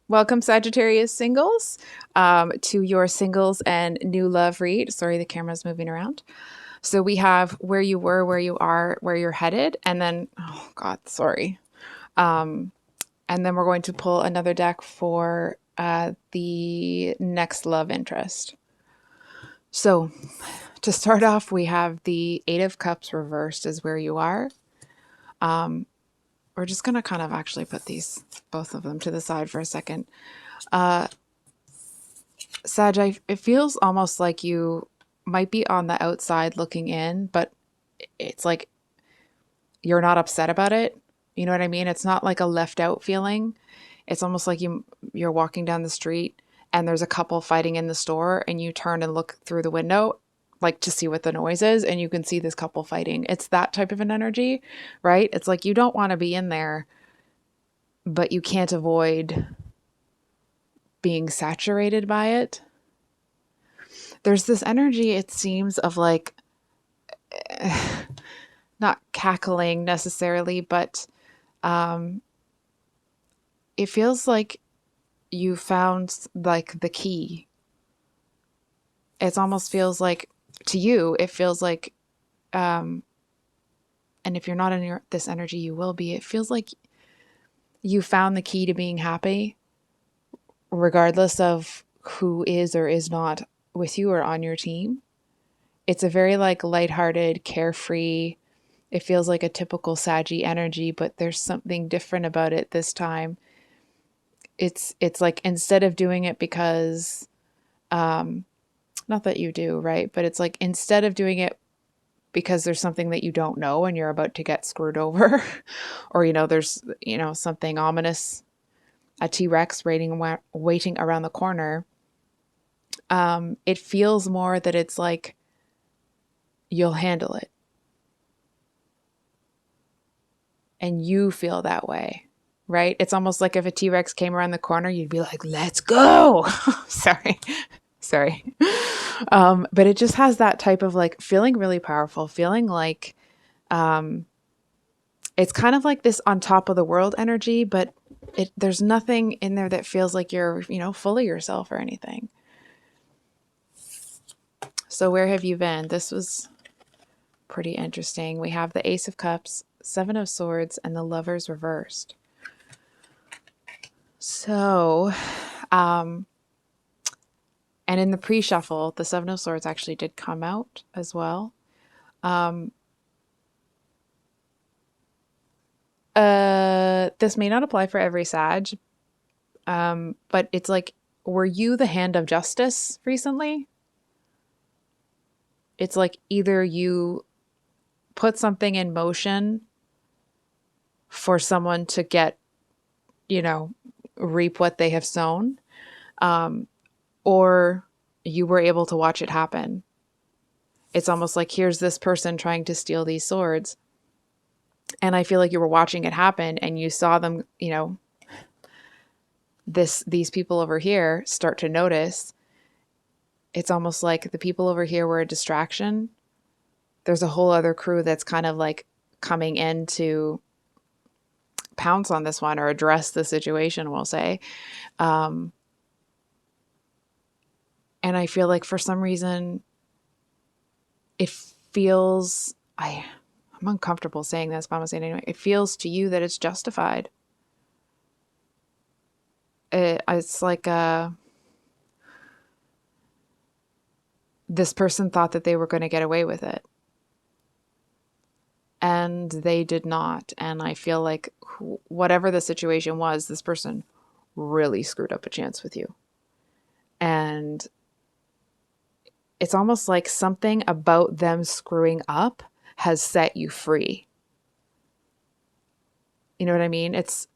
Welcome, Sagittarius singles, to your singles and new love read. Sorry, the camera's moving around. So we have where you were, where you are, where you're headed, and then, oh God, sorry. Um, and then we're going to pull another deck for the next love interest. So to start off, we have the Eight of Cups reversed is where you are. We're just going to kind of actually put these, both of them to the side for a second. Sag, it feels almost like you might be on the outside looking in, but it's like you're not upset about it. You know what I mean? It's not like a left out feeling. It's almost like you're walking down the street and there's a couple fighting in the store and you turn and look through the window like to see what the noise is and you can see this couple fighting. It's that type of an energy, right? It's like you don't want to be in there, but you can't avoid being saturated by it. There's this energy, it seems, of like not cackling necessarily, but it feels like you found like the key. It almost feels like to you, it feels like, and if you're not in this energy, you will be. It feels like you found the key to being happy, regardless of who is or is not with you or on your team. It's a very like lighthearted, carefree. It feels like a typical Saggy energy, but there's something different about it this time. It's like instead of doing it because not that you do, right? But it's like instead of doing it because there's something that you don't know and you're about to get screwed over or there's something ominous, a T-Rex waiting around the corner. It feels more that it's like you'll handle it. And you feel that way, right? It's almost like if a T-Rex came around the corner, you'd be like, let's go. Sorry. But it just has that type of like feeling really powerful, feeling like it's kind of like this on top of the world energy, but there's nothing in there that feels like you're, full of yourself or anything. So where have you been? This was pretty interesting. We have the Ace of Cups, Seven of Swords, and the Lovers reversed. So, and in the pre-shuffle, the Seven of Swords actually did come out as well. This may not apply for every Sag, but it's like, were you the hand of justice recently? It's like either you put something in motion for someone to get, reap what they have sown, or you were able to watch it happen. It's almost like here's this person trying to steal these swords. And I feel like you were watching it happen and you saw them, these people over here start to notice. It's almost like the people over here were a distraction. There's a whole other crew that's kind of like coming in to pounce on this one or address the situation, we'll say. And I feel like for some reason, it feels, I'm uncomfortable saying this, but I'm going to say it anyway. It feels to you that it's justified. It's like this person thought that they were going to get away with it. And they did not. And I feel like whatever the situation was, this person really screwed up a chance with you. And it's almost like something about them screwing up has set you free. You know what I mean? It's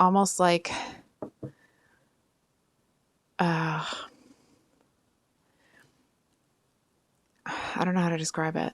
almost like I don't know how to describe it.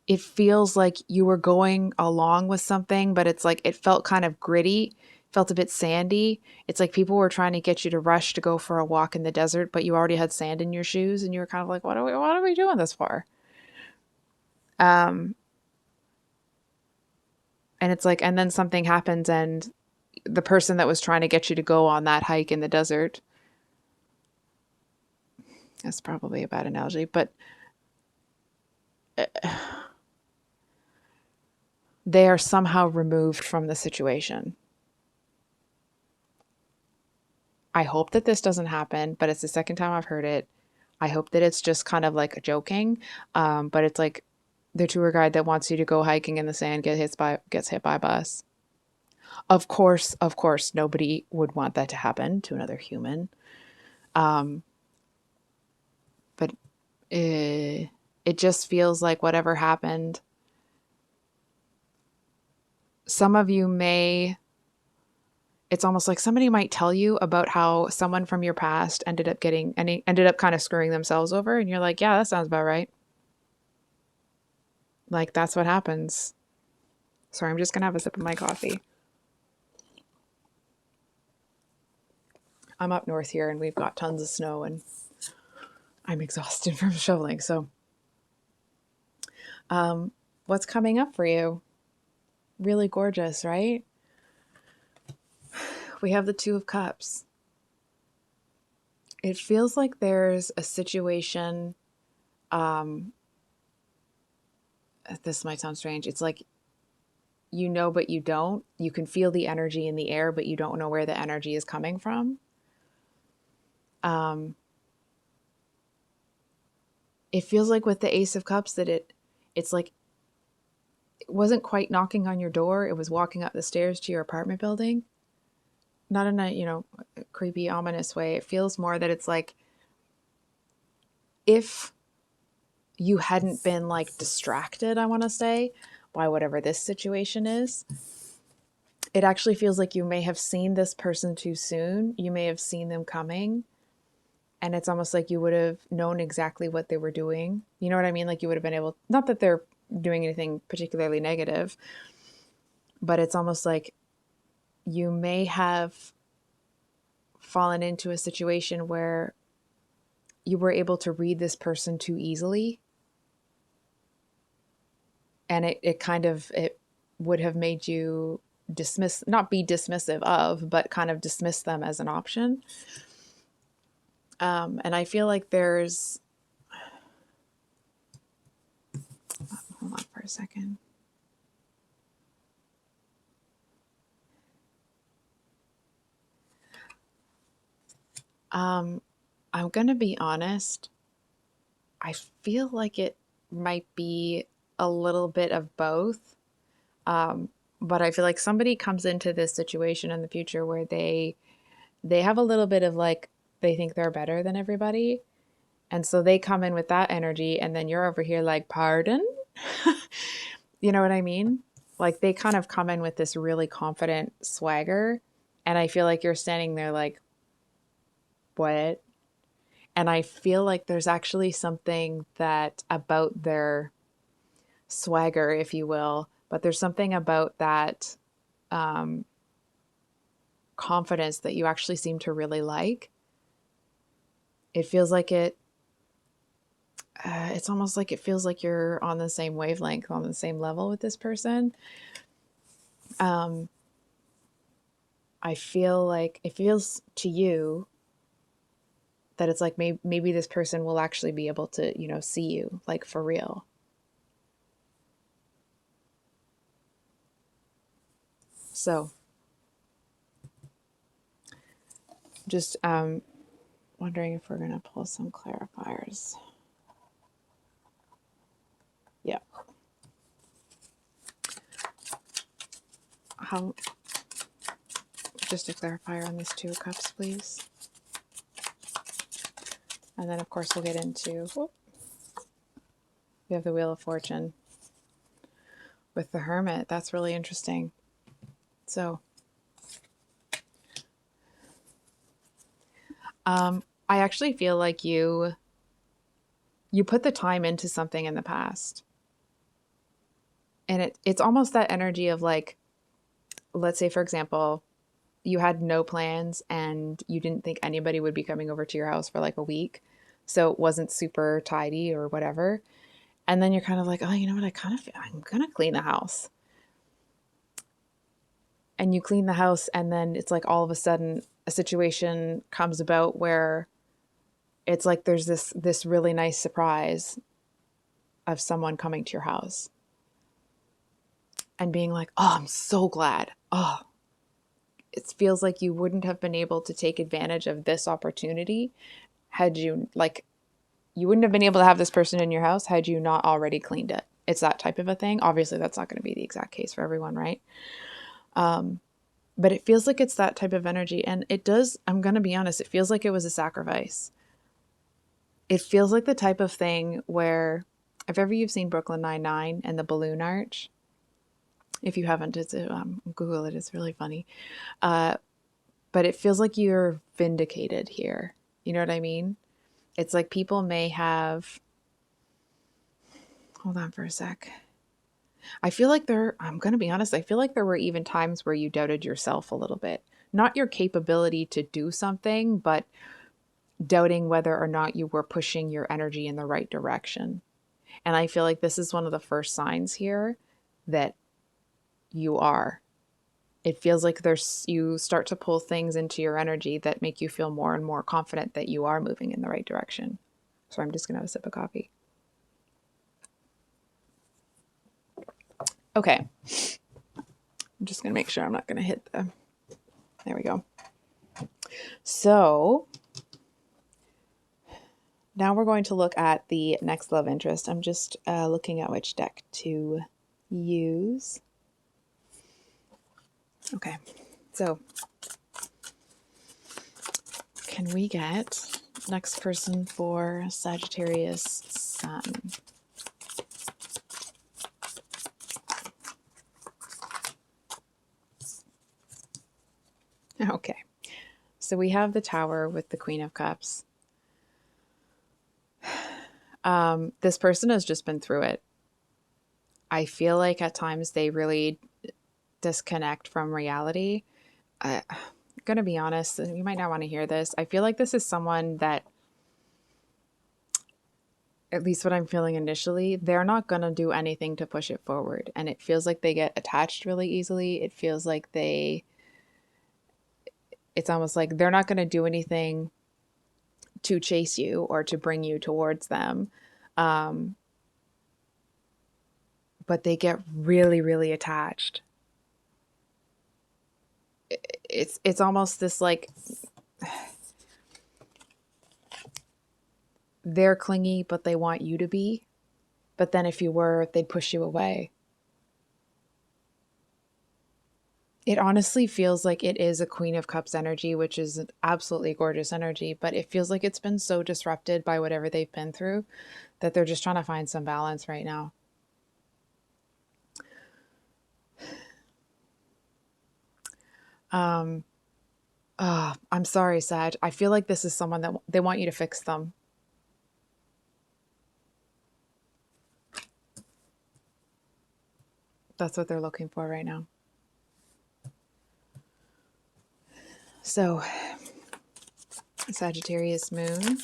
It feels like you were going along with something, but it's like it felt kind of gritty, felt a bit sandy. It's like people were trying to get you to rush to go for a walk in the desert, but you already had sand in your shoes and you were kind of like, what are we doing this for? And And it's like, and then something happens and the person that was trying to get you to go on that hike in the desert, that's probably a bad analogy, but they are somehow removed from the situation. I hope that this doesn't happen, but it's the second time I've heard it. I hope that it's just kind of like a joking. But it's like the tour guide that wants you to go hiking in the sand gets hit by a bus. Of course, nobody would want that to happen to another human. Um, but it just feels like whatever happened. Some of you may, it's almost like somebody might tell you about how someone from your past ended up kind of screwing themselves over. And you're like, yeah, that sounds about right. Like, that's what happens. Sorry, I'm just going to have a sip of my coffee. I'm up north here and we've got tons of snow and I'm exhausted from shoveling. So, what's coming up for you? Really gorgeous, right? We have the Two of Cups. It feels like there's a situation. This might sound strange. It's like, you know, but you don't. You can feel the energy in the air, but you don't know where the energy is coming from. It feels like with the Ace of Cups that it's like it wasn't quite knocking on your door. It was walking up the stairs to your apartment building. Not in a, creepy, ominous way. It feels more that it's like if you hadn't been like distracted, I want to say, by whatever this situation is, it actually feels like you may have seen this person too soon. You may have seen them coming. And it's almost like you would have known exactly what they were doing. You know what I mean? Like you would have been able, not that they're doing anything particularly negative, but it's almost like you may have fallen into a situation where you were able to read this person too easily. And it would have made you not be dismissive of, but kind of dismiss them as an option. And I feel like there's, hold on for a second. I'm going to be honest. I feel like it might be a little bit of both. But I feel like somebody comes into this situation in the future where they have a little bit of like, they think they're better than everybody. And so they come in with that energy and then you're over here like, pardon? You know what I mean? Like they kind of come in with this really confident swagger. And I feel like you're standing there like, what? And I feel like there's actually something that about their swagger, if you will, but there's something about that confidence that you actually seem to really like. It feels like it's almost like it feels like you're on the same wavelength, on the same level with this person. I feel like it feels to you that it's like maybe this person will actually be able to, see you like for real. So just wondering if we're going to pull some clarifiers. Yeah. Just a clarifier on this Two of Cups, please. And then, of course, we'll get into, we have the Wheel of Fortune with the Hermit. That's really interesting. So, I actually feel like you put the time into something in the past. And it's almost that energy of like, let's say, for example, you had no plans and you didn't think anybody would be coming over to your house for like a week. So it wasn't super tidy or whatever. And then you're kind of like, oh, you know what? I'm going to clean the house. and you clean the house, and then it's like all of a sudden a situation comes about where it's like there's this really nice surprise of someone coming to your house and being like, oh, I'm so glad. Oh, it feels like you wouldn't have been able to take advantage of this opportunity had you, like, you wouldn't have been able to have this person in your house had you not already cleaned it. It's that type of a thing. Obviously, that's not going to be the exact case for everyone, right? But it feels like it's that type of energy. And it does, I'm going to be honest, it feels like it was a sacrifice. It feels like the type of thing where, if ever you've seen Brooklyn Nine-Nine and the balloon arch, if you haven't, it's Google it. It's really funny. But it feels like you're vindicated here. You know what I mean? It's like people may have. Hold on for a sec. I feel like I'm going to be honest, I feel like there were even times where you doubted yourself a little bit. Not your capability to do something, but doubting whether or not you were pushing your energy in the right direction. And I feel like this is one of the first signs here that you are. It feels like you start to pull things into your energy that make you feel more and more confident that you are moving in the right direction. So I'm just going to have a sip of coffee. Okay. I'm just going to make sure I'm not going to hit there we go. So now we're going to look at the next love interest. I'm just looking at which deck to use. Okay, so can we get next person for Sagittarius Sun? Okay, so we have the Tower with the Queen of Cups. This person has just been through it. I feel like at times they really disconnect from reality. I'm going to be honest, and you might not want to hear this. I feel like this is someone that, at least what I'm feeling initially, they're not going to do anything to push it forward. And it feels like they get attached really easily. It feels like it's almost like they're not going to do anything to chase you or to bring you towards them. But they get really, really attached. It's almost this like they're clingy, but they want you to be. But then if you were, they'd push you away. It honestly feels like it is a Queen of Cups energy, which is an absolutely gorgeous energy, but it feels like it's been so disrupted by whatever they've been through that they're just trying to find some balance right now. I'm sorry, Sag. I feel like this is someone that they want you to fix them. That's what they're looking for right now. So, Sagittarius Moon.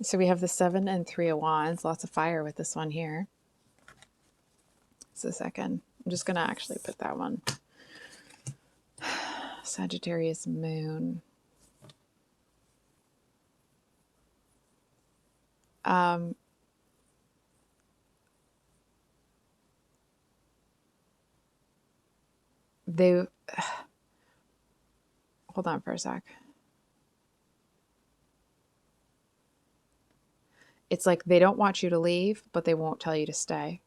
So we have the 7 and 3 of Wands. Lots of fire with this one here. It's the second. I'm just going to actually put that one. Sagittarius Moon. They hold on for a sec. It's like they don't want you to leave, but they won't tell you to stay.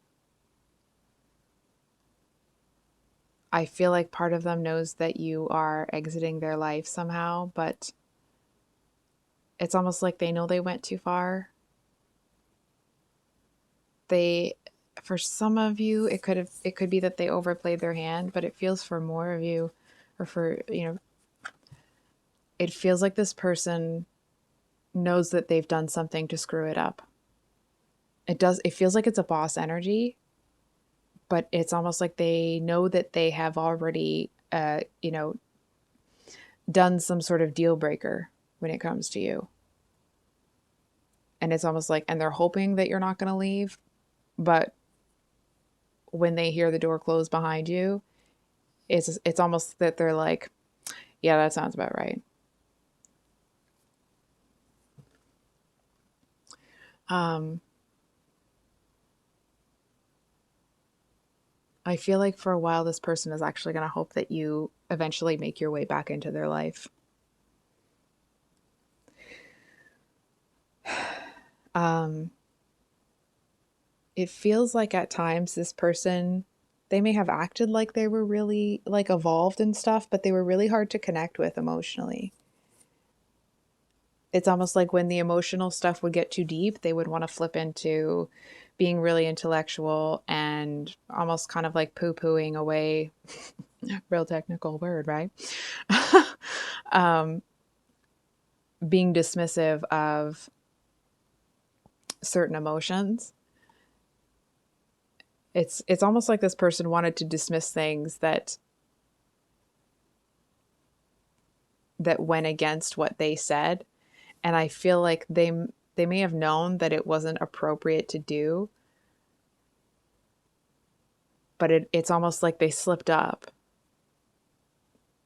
I feel like part of them knows that you are exiting their life somehow, but it's almost like they know they went too far. For some of you, it could be that they overplayed their hand, but it feels for more of you, or for, it feels like this person knows that they've done something to screw it up. It feels like it's a boss energy, but it's almost like they know that they have already, done some sort of deal breaker when it comes to you. And it's almost like, and they're hoping that you're not going to leave, but when they hear the door close behind you, it's almost that they're like, yeah, that sounds about right. I feel like for a while, this person is actually going to hope that you eventually make your way back into their life. It feels like at times this person, they may have acted like they were really like evolved and stuff, but they were really hard to connect with emotionally. It's almost like when the emotional stuff would get too deep, they would want to flip into being really intellectual and almost kind of like poo-pooing away. Real technical word, right? um, being dismissive of certain emotions. It's almost like this person wanted to dismiss things that went against what they said, and I feel like they may have known that it wasn't appropriate to do, but it's almost like they slipped up.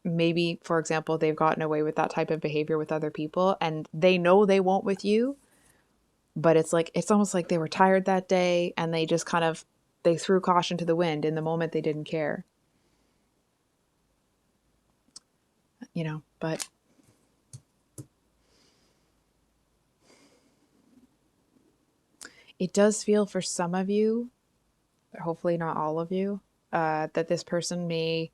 Maybe, for example, they've gotten away with that type of behavior with other people and they know they won't with you, but it's like it's almost like they were tired that day and they just kind of they threw caution to the wind. In the moment they didn't care. But it does feel for some of you, hopefully not all of you, that this person they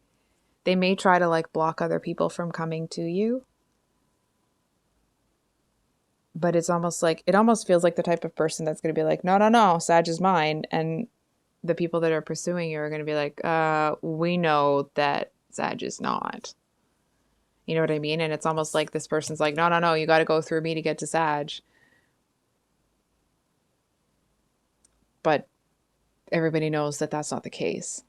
may try to like block other people from coming to you. But it's almost like, it almost feels like the type of person that's going to be like, no, no, no, Sag is mine. And the people that are pursuing you are going to be like, we know that Sag is not. You know what I mean? And it's almost like this person's like, no, no, no, you got to go through me to get to Sag. But everybody knows that that's not the case.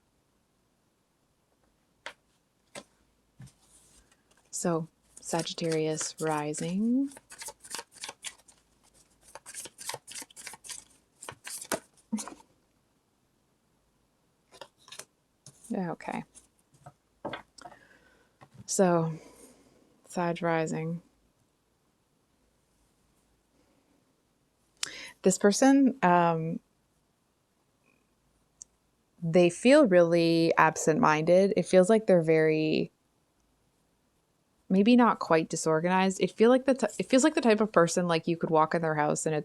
So, Sagittarius rising. Okay. So, Sag rising. This person, they feel really absent-minded. It feels like they're very, maybe not quite disorganized. It feels like the type of person like you could walk in their house and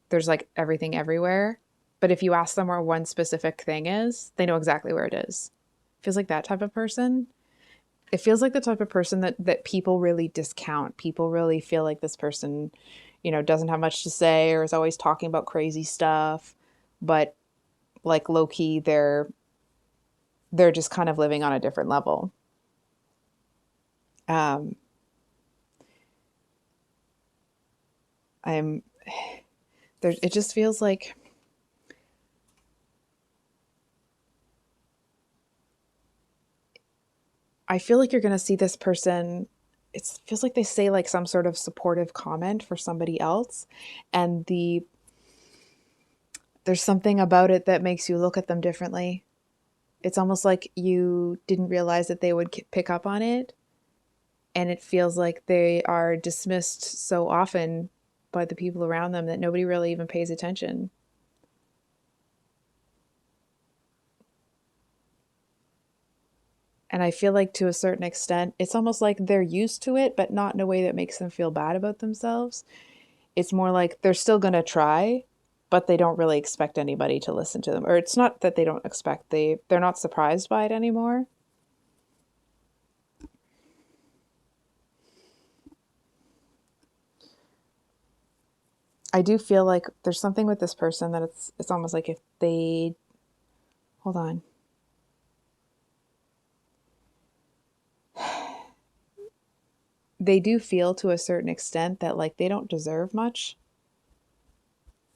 there's like everything everywhere. But if you ask them where one specific thing is, they know exactly where it is. It feels like that type of person. It feels like the type of person that people really discount. People really feel like this person, doesn't have much to say or is always talking about crazy stuff. But like low key, they're just kind of living on a different level. Um, I'm there. It just feels like I feel like you're going to see this person. It feels like they say like some sort of supportive comment for somebody else, and there's something about it that makes you look at them differently. It's almost like you didn't realize that they would pick up on it, and it feels like they are dismissed so often by the people around them that nobody really even pays attention. And I feel like to a certain extent, it's almost like they're used to it, but not in a way that makes them feel bad about themselves. It's more like they're still going to try, but they don't really expect anybody to listen to them. Or it's not that they don't expect, they're not surprised by it anymore. I do feel like there's something with this person that it's almost like if they hold on. They do feel to a certain extent that like they don't deserve much.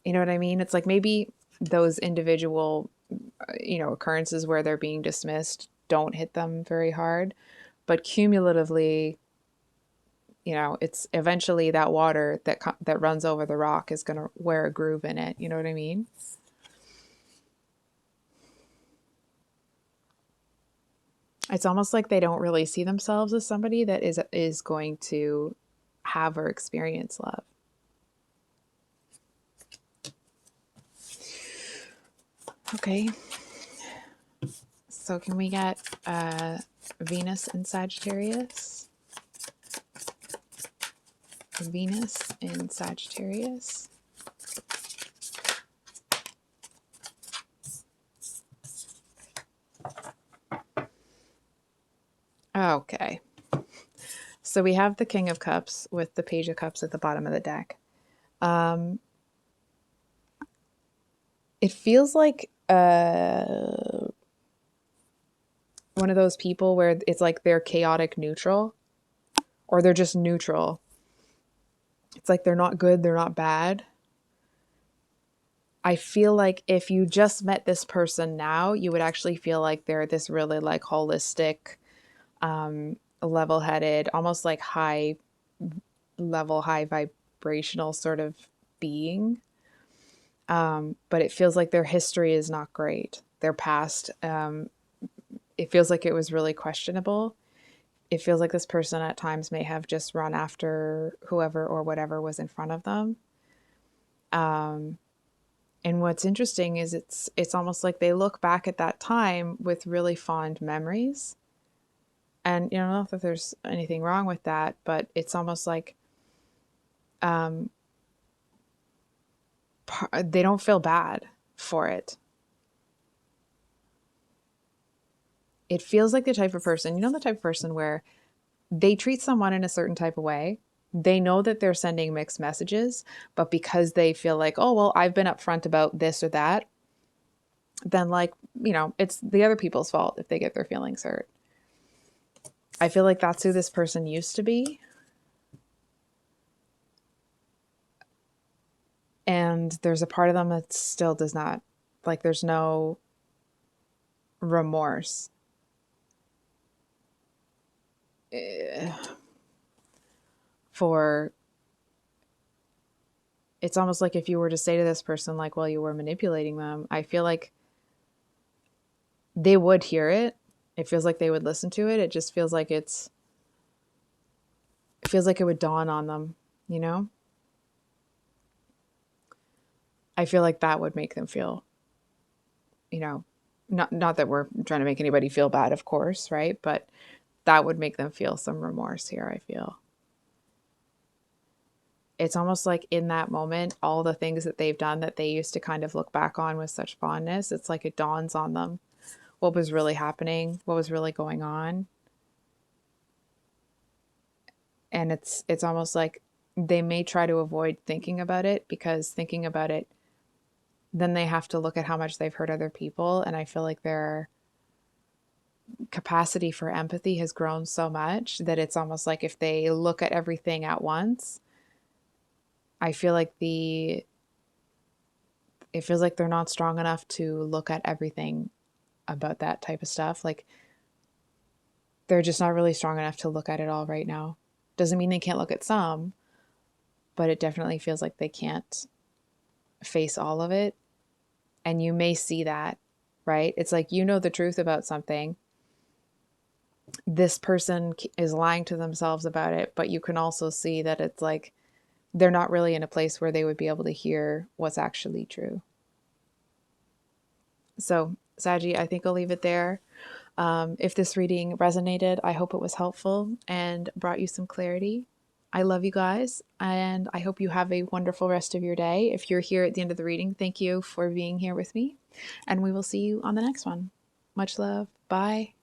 You know what I mean? It's like maybe those individual, occurrences where they're being dismissed don't hit them very hard, but cumulatively, You know, it's eventually that water that runs over the rock is going to wear a groove in it. You know what I mean? It's almost like they don't really see themselves as somebody that is going to have or experience love. Okay. So can we get Venus in Sagittarius? Venus in Sagittarius. Okay. So we have the King of Cups with the Page of Cups at the bottom of the deck. It feels like one of those people where it's like they're chaotic neutral, or they're just neutral. It's like they're not good, they're not bad. I feel like if you just met this person now, you would actually feel like they're this really like holistic, level-headed, almost like high level, high vibrational sort of being. But it feels like their history is not great. Their past, it feels like it was really questionable. It feels like this person at times may have just run after whoever or whatever was in front of them. And what's interesting is it's almost like they look back at that time with really fond memories. And you know, not that there's anything wrong with that, but it's almost like they don't feel bad for it. It feels like the type of person, you know, the type of person where they treat someone in a certain type of way. They know that they're sending mixed messages, but because they feel like, oh, well, I've been upfront about this or that, then like, you know, it's the other people's fault if they get their feelings hurt. I feel like that's who this person used to be. And there's a part of them that still does not, like, there's no remorse. For it's almost like if you were to say to this person, like, well, you were manipulating them, I feel like they would hear it. It feels like they would listen to it. It just feels like it feels like it would dawn on them, you know? I feel like that would make them feel, you know, not that we're trying to make anybody feel bad, of course, right? But that would make them feel some remorse here, I feel. It's almost like in that moment, all the things that they've done that they used to kind of look back on with such fondness, it's like it dawns on them what was really happening, what was really going on. And it's almost like they may try to avoid thinking about it, because thinking about it, then they have to look at how much they've hurt other people. And I feel like their capacity for empathy has grown so much that it's almost like if they look at everything at once, I feel like it feels like they're not strong enough to look at everything about that type of stuff. Like they're just not really strong enough to look at it all right now. Doesn't mean they can't look at some, but it definitely feels like they can't face all of it. And you may see that, right? It's like, you know, the truth about something. This person is lying to themselves about it, but you can also see that it's like they're not really in a place where they would be able to hear what's actually true. So, Saji, I think I'll leave it there. If this reading resonated, I hope it was helpful and brought you some clarity. I love you guys, and I hope you have a wonderful rest of your day. If you're here at the end of the reading, thank you for being here with me, and we will see you on the next one. Much love. Bye.